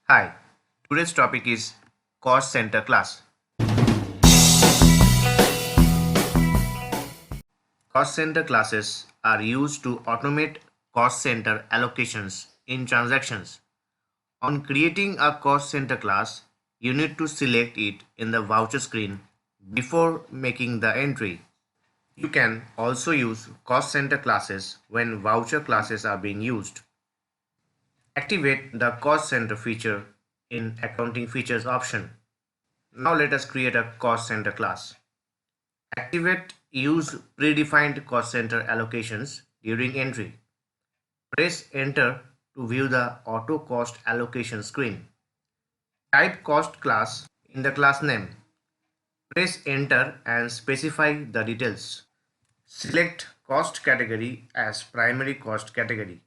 Hi, today's topic is cost center class. Cost center classes are used to automate cost center allocations in transactions. On creating a cost center class, you need to select it in the voucher screen before making the entry. You can also use cost center classes when voucher classes are being used. Activate the cost center feature in accounting features option. Now let us create a cost center class. Activate use predefined cost center allocations during entry. Press enter to view the auto cost allocation screen. Type cost class in the class name. Press enter and specify the details. Select cost category as primary cost category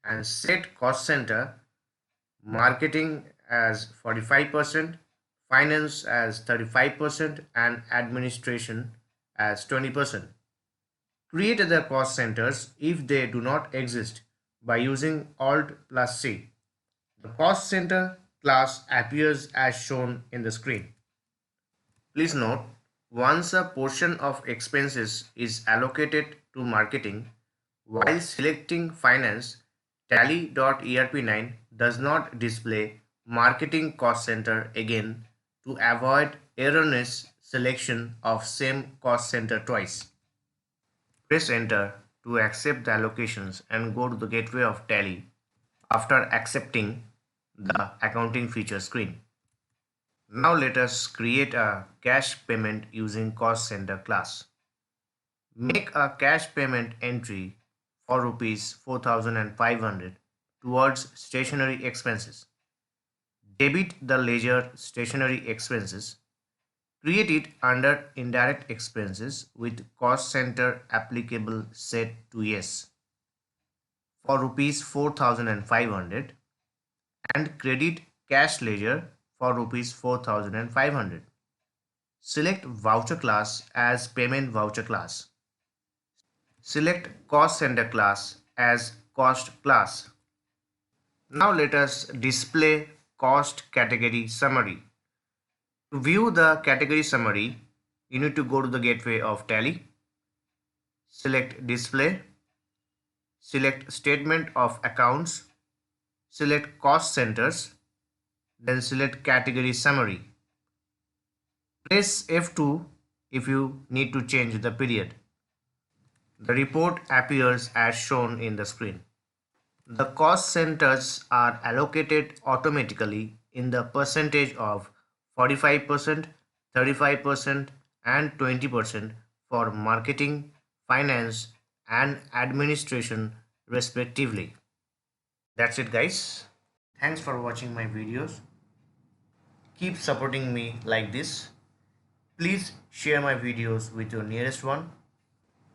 and set cost center marketing as 45%, finance as 35% and administration as 20%. Create other cost centers if they do not exist by using Alt plus C. The cost center class appears as shown in the screen. Please note, once a portion of expenses is allocated to marketing, while selecting finance, Tally.Erp 9 does not display marketing cost center again to avoid erroneous selection of same cost center twice. Press enter to accept the allocations and go to the gateway of Tally after accepting the accounting feature screen. Now let us create a cash payment using cost center class. Make a cash payment entry for rupees 4,500 towards stationery expenses. Debit the ledger stationery expenses. Create it under indirect expenses with cost center applicable set to yes for rupees 4,500 and credit cash ledger for rupees 4,500. Select voucher class as payment voucher class. Select cost center class as cost class. Now let us display cost category summary. To view the category summary, you need to go to the gateway of Tally. Select display. Select statement of accounts. Select cost centers. Then select category summary. Press F2 if you need to change the period. The report appears as shown in the screen. The cost centers are allocated automatically in the percentage of 45%, 35% and 20% for marketing, finance and administration respectively. That's it guys. Thanks for watching my videos. Keep supporting me like this. Please share my videos with your nearest one.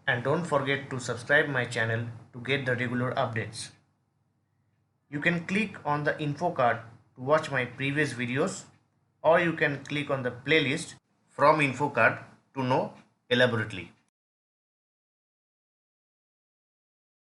And don't forget to subscribe my channel to get the regular updates. You can click on the info card to watch my previous videos, or you can click on the playlist from info card to know elaborately.